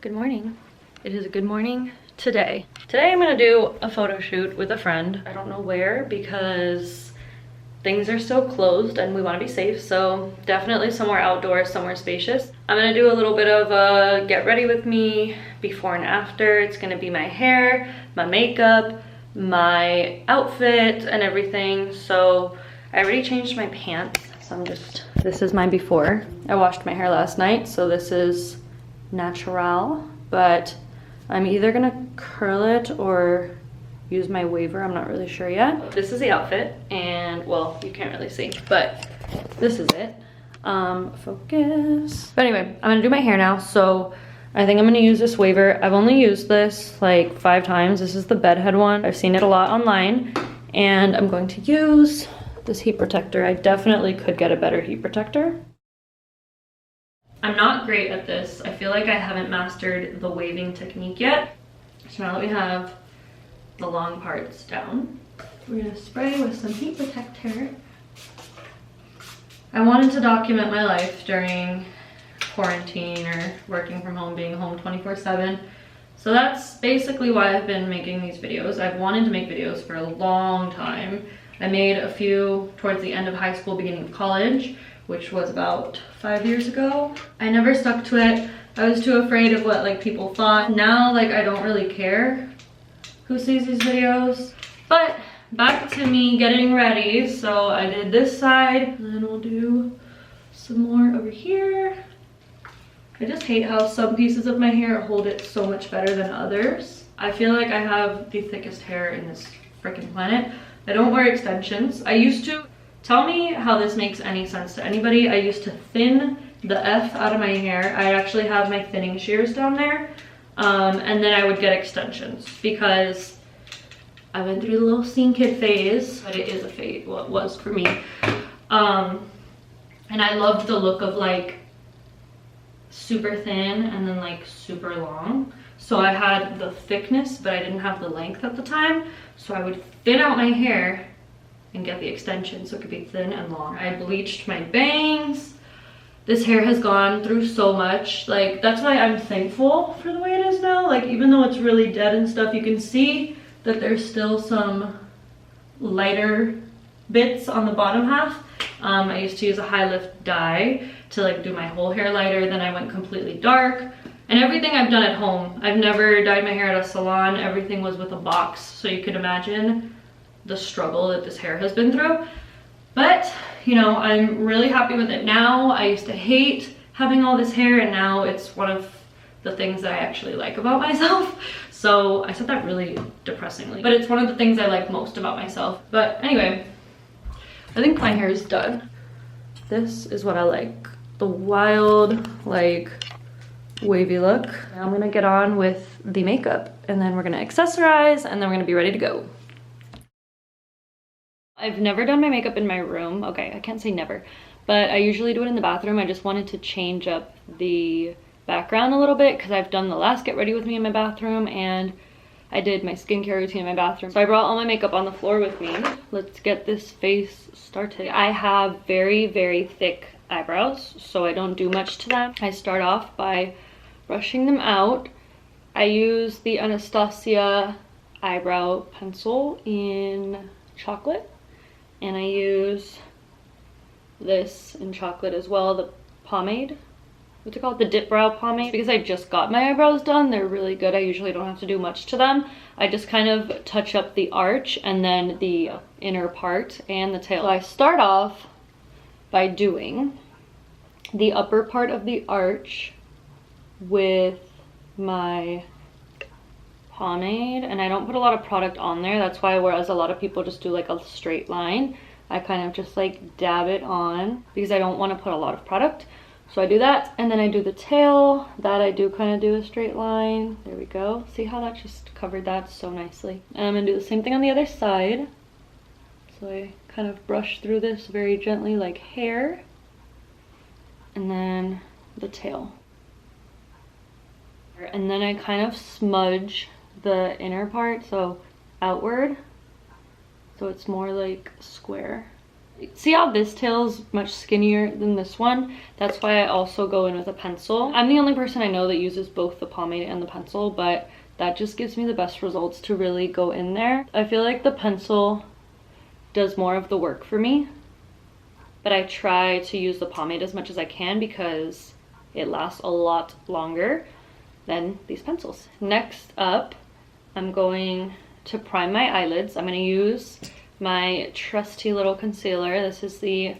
Good morning. It is a good morning today. Today I'm gonna do a photo shoot with a friend. I don't know where because things are still closed and we want to be safe, so definitely somewhere outdoors, somewhere spacious. I'm gonna do a little bit of a get ready with me before and after. It's gonna be my hair, my makeup, my outfit and everything. So I already changed my pants, so this is my before. I washed my hair last night, so this is natural, but I'm either gonna curl it or use my waver. I'm not really sure yet. This is the outfit, and well, you can't really see, but this is it. Focus. But anyway, I'm gonna do my hair now, so I think I'm gonna use this waver. I've only used this like 5 times. This is the bedhead one. I've seen it a lot online, and I'm going to use this heat protector. I definitely could get a better heat protector. I'm not great at this. I feel like I haven't mastered the waving technique yet. So now that we have the long parts down, we're gonna spray with some heat protector. I wanted to document my life during quarantine or working from home, being home 24/7. So that's basically why I've been making these videos. I've wanted to make videos for a long time. I made a few towards the end of high school, beginning of college, which was about 5 years ago. I never stuck to it. I was too afraid of what like people thought. Now like I don't really care who sees these videos. But back to me getting ready. So I did this side, and then we'll do some more over here. I just hate how some pieces of my hair hold it so much better than others. I feel like I have the thickest hair in this freaking planet. I don't wear extensions. I used to. Tell me how this makes any sense to anybody. I used to thin the F out of my hair. I actually have my thinning shears down there. And then I would get extensions because I went through the little scene kid phase, but it is a phase, well, it was for me. And I loved the look of like super thin and then like super long. So I had the thickness, but I didn't have the length at the time. So I would thin out my hair and get the extension so it could be thin and long. I bleached my bangs. This hair has gone through so much. Like, that's why I'm thankful for the way it is now. Like, even though it's really dead and stuff, you can see that there's still some lighter bits on the bottom half. I used to use a high lift dye to like do my whole hair lighter. Then I went completely dark. And everything I've done at home. I've never dyed my hair at a salon. Everything was with a box. So you could imagine the struggle that this hair has been through. But you know, I'm really happy with it now. I used to hate having all this hair, and now it's one of the things that I actually like about myself. So I said that really depressingly, but it's one of the things I like most about myself. But anyway, I think my hair is done. This is what I like, the wild like wavy look. Now I'm gonna get on with the makeup, and then we're gonna accessorize, and then we're gonna be ready to go. I've never done my makeup in my room. Okay, I can't say never, but I usually do it in the bathroom. I just wanted to change up the background a little bit because I've done the last get ready with me in my bathroom, and I did my skincare routine in my bathroom. So I brought all my makeup on the floor with me. Let's get this face started. I have very, very thick eyebrows, so I don't do much to them. I start off by brushing them out. I use the Anastasia eyebrow pencil in chocolate. And I use this in chocolate as well, the pomade. What's it called? The DIPBROW pomade. Because I just got my eyebrows done, they're really good. I usually don't have to do much to them. I just kind of touch up the arch and then the inner part and the tail. So I start off by doing the upper part of the arch with my pomade, and I don't put a lot of product on there. That's why, whereas a lot of people just do like a straight line, I kind of just like dab it on because I don't want to put a lot of product. So I do that, and then I do the tail. That I do kind of do a straight line. There we go. See how that just covered that so nicely. And I'm gonna do the same thing on the other side. So I kind of brush through this very gently like hair, and then the tail. And then I kind of smudge the inner part, so outward, so it's more like square. See how this tail is much skinnier than this one? That's why I also go in with a pencil. I'm the only person I know that uses both the pomade and the pencil, but that just gives me the best results to really go in there. I feel like the pencil does more of the work for me, but I try to use the pomade as much as I can because it lasts a lot longer than these pencils. Next up, I'm going to prime my eyelids. I'm going to use my trusty little concealer. This is the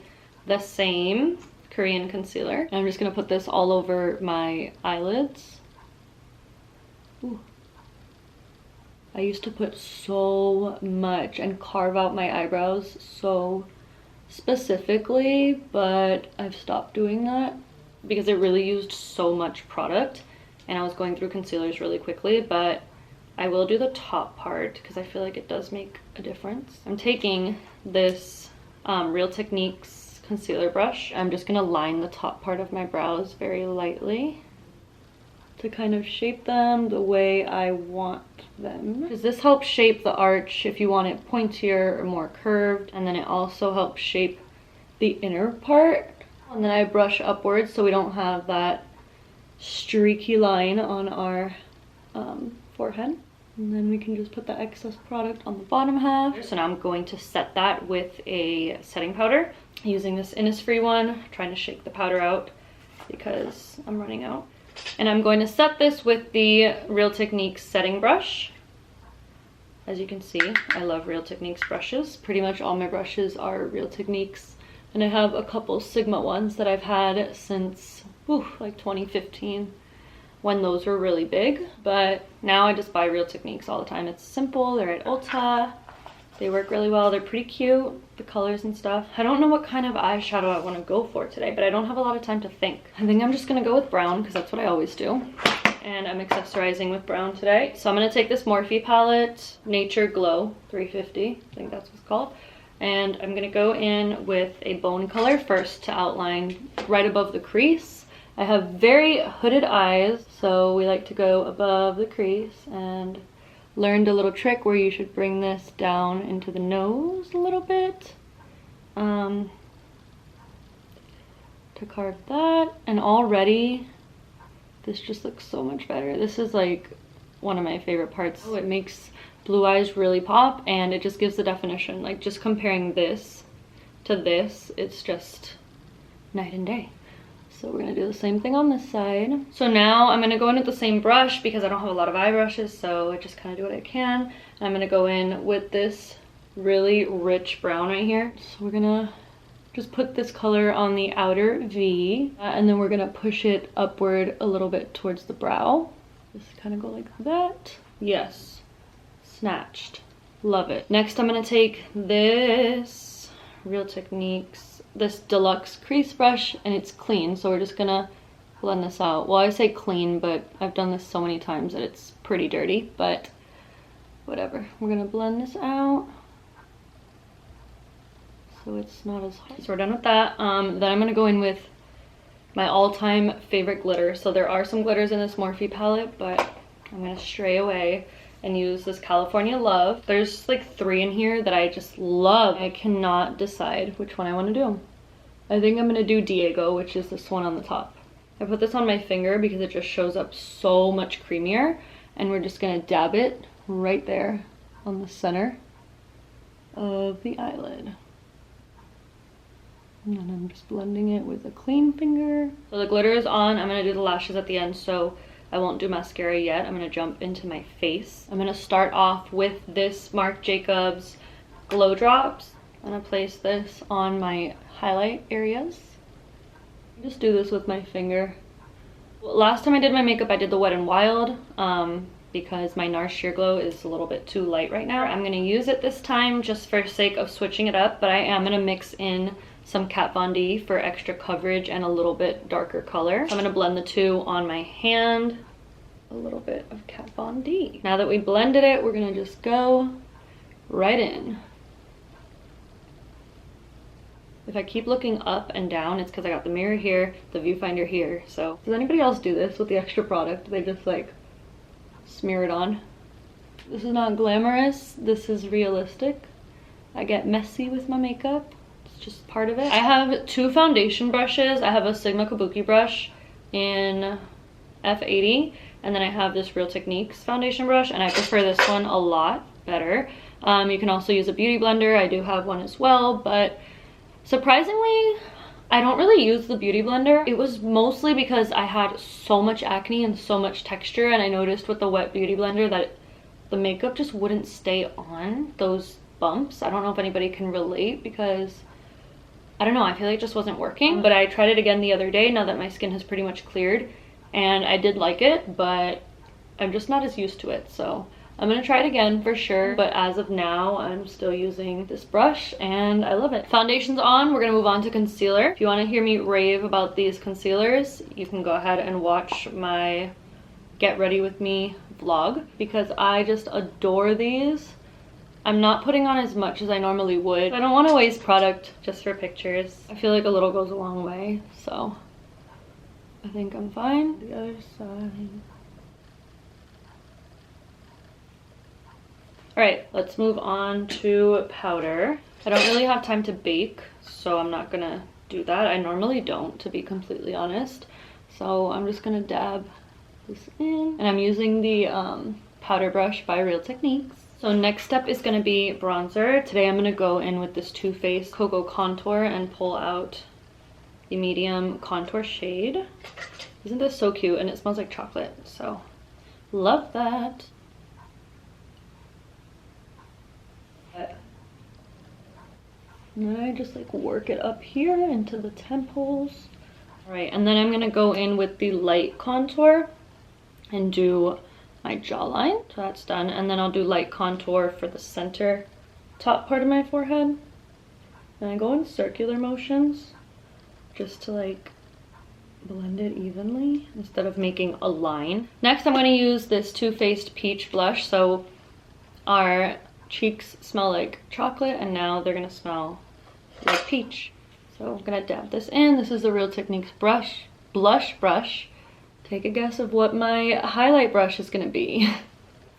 Saem Korean concealer. And I'm just going to put this all over my eyelids. Ooh. I used to put so much and carve out my eyebrows so specifically, but I've stopped doing that because it really used so much product and I was going through concealers really quickly. But I will do the top part because I feel like it does make a difference. I'm taking this Real Techniques concealer brush. I'm just gonna line the top part of my brows very lightly to kind of shape them the way I want them. Because this helps shape the arch if you want it pointier or more curved, and then it also helps shape the inner part. And then I brush upwards so we don't have that streaky line on our forehead. And then we can just put the excess product on the bottom half. So now I'm going to set that with a setting powder using this Innisfree one, trying to shake the powder out because I'm running out. And I'm going to set this with the Real Techniques setting brush. As you can see, I love Real Techniques brushes. Pretty much all my brushes are Real Techniques. And I have a couple Sigma ones that I've had since like 2015 when those were really big. But now I just buy Real Techniques all the time. It's simple, they're at Ulta. They work really well, they're pretty cute, the colors and stuff. I don't know what kind of eyeshadow I want to go for today, but I don't have a lot of time to think. I think I'm just gonna go with brown because that's what I always do. And I'm accessorizing with brown today. So I'm gonna take this Morphe palette, Nature Glow 350, I think that's what it's called. And I'm gonna go in with a bone color first to outline right above the crease. I have very hooded eyes, so we like to go above the crease, and learned a little trick where you should bring this down into the nose a little bit to carve that. And already this just looks so much better. This is like one of my favorite parts. Oh, it makes blue eyes really pop and it just gives the definition. Like just comparing this to this, it's just night and day. So we're gonna do the same thing on this side. So now I'm gonna go in with the same brush because I don't have a lot of eye brushes, so I just kind of do what I can. And I'm gonna go in with this really rich brown right here. So we're gonna just put this color on the outer V, and then we're gonna push it upward a little bit towards the brow. Just kind of go like that. Yes, snatched, love it. Next I'm gonna take this Real Techniques, this deluxe crease brush, and it's clean, so we're just gonna blend this out. Well, I say clean, but I've done this so many times that it's pretty dirty, but whatever. We're gonna blend this out so it's not as hard. So we're done with that. Then I'm gonna go in with my all-time favorite glitter. So there are some glitters in this Morphe palette, but I'm gonna stray away and use this California Love. There's like 3 in here that I just love. I cannot decide which one I want to do. I think I'm gonna do Diego, which is this one on the top. I put this on my finger because it just shows up so much creamier, and we're just gonna dab it right there on the center of the eyelid. And then I'm just blending it with a clean finger. So the glitter is on. I'm gonna do the lashes at the end, so I won't do mascara yet. I'm gonna jump into my face. I'm gonna start off with this Marc Jacobs Glow Drops. I'm gonna place this on my highlight areas. Just do this with my finger. Last time I did my makeup, I did the Wet n Wild because my NARS Sheer Glow is a little bit too light right now. I'm gonna use it this time just for sake of switching it up, but I am gonna mix in some Kat Von D for extra coverage and a little bit darker color. So I'm gonna blend the two on my hand. A little bit of Kat Von D. Now that we blended it, we're gonna just go right in. If I keep looking up and down, it's because I got the mirror here, the viewfinder here. So does anybody else do this with the extra product? They just like smear it on. This is not glamorous, this is realistic. I get messy with my makeup. It's just part of it. I have 2 foundation brushes. I have a Sigma Kabuki brush in F80, and then I have this Real Techniques foundation brush, and I prefer this one a lot better. You can also use a beauty blender. I do have one as well, but surprisingly, I don't really use the beauty blender. It was mostly because I had so much acne and so much texture, and I noticed with the wet beauty blender that the makeup just wouldn't stay on those bumps. I don't know if anybody can relate because I don't know, I feel like it just wasn't working. But I tried it again the other day now that my skin has pretty much cleared, and I did like it, but I'm just not as used to it. So I'm gonna try it again for sure, but as of now, I'm still using this brush and I love it. Foundation's on, we're gonna move on to concealer. If you wanna hear me rave about these concealers, you can go ahead and watch my Get Ready With Me vlog because I just adore these. I'm not putting on as much as I normally would. I don't wanna waste product just for pictures. I feel like a little goes a long way, so I think I'm fine. The other side. All right, let's move on to powder. I don't really have time to bake, so I'm not gonna do that. I normally don't, to be completely honest. So I'm just gonna dab this in. And I'm using the powder brush by Real Techniques. So next step is gonna be bronzer. Today I'm gonna go in with this Too Faced Cocoa Contour and pull out the medium contour shade. Isn't this so cute? And it smells like chocolate, so love that. And then I just like work it up here into the temples. All right, and then I'm gonna go in with the light contour and do my jawline. So that's done. And then I'll do light contour for the center top part of my forehead. And I go in circular motions just to like blend it evenly instead of making a line. Next, I'm gonna use this Too Faced Peach blush. So our cheeks smell like chocolate and now they're gonna smell like peach. So I'm gonna dab this in. This is the Real Techniques blush brush. Take a guess of what my highlight brush is gonna be.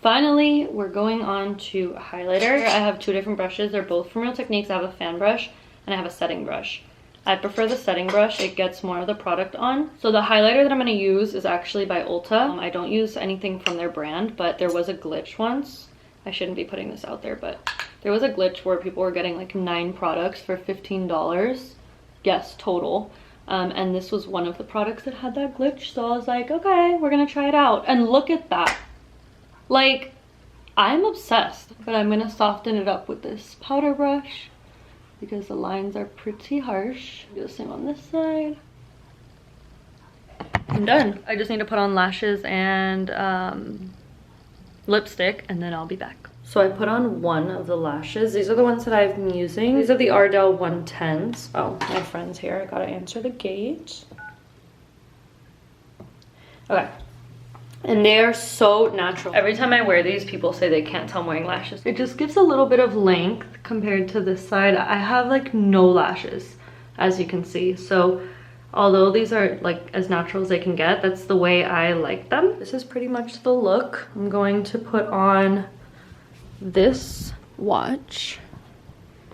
Finally, we're going on to highlighter. I have 2 different brushes. They're both from Real Techniques. I have a fan brush and I have a setting brush. I prefer the setting brush. It gets more of the product on. So the highlighter that I'm gonna use is actually by Ulta. I don't use anything from their brand, but there was a glitch once. I shouldn't be putting this out there, but there was a glitch where people were getting like 9 products for $15. Yes, total. And this was one of the products that had that glitch. So I was like, okay, we're gonna try it out. And look at that. Like, I'm obsessed. But I'm gonna soften it up with this powder brush because the lines are pretty harsh. Do the same on this side. I'm done. I just need to put on lashes and lipstick and then I'll be back. So I put on one of the lashes. These are the ones that I've been using. These are the Ardell 110s. Oh, my friend's here. I gotta answer the gate. Okay. And they are so natural. Every time I wear these, people say they can't tell I'm wearing lashes. It just gives a little bit of length compared to this side. I have like no lashes, as you can see. So although these are like as natural as they can get, that's the way I like them. This is pretty much the look. I'm going to put on this watch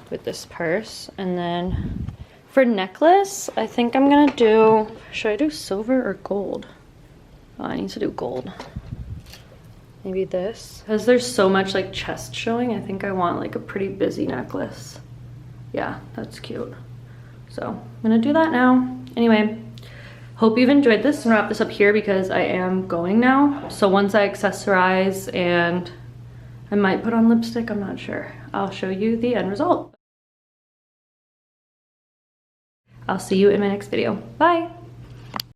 with this purse, and then for necklace, I think I'm gonna do, should I do silver or gold? Oh, I need to do gold. Maybe this. Because there's so much like chest showing, I think I want like a pretty busy necklace. Yeah, that's cute. So I'm gonna do that now. Anyway, hope you've enjoyed this. I'm gonna wrap this up here because I am going now. So once I accessorize and I might put on lipstick, I'm not sure. I'll show you the end result. I'll see you in my next video. Bye.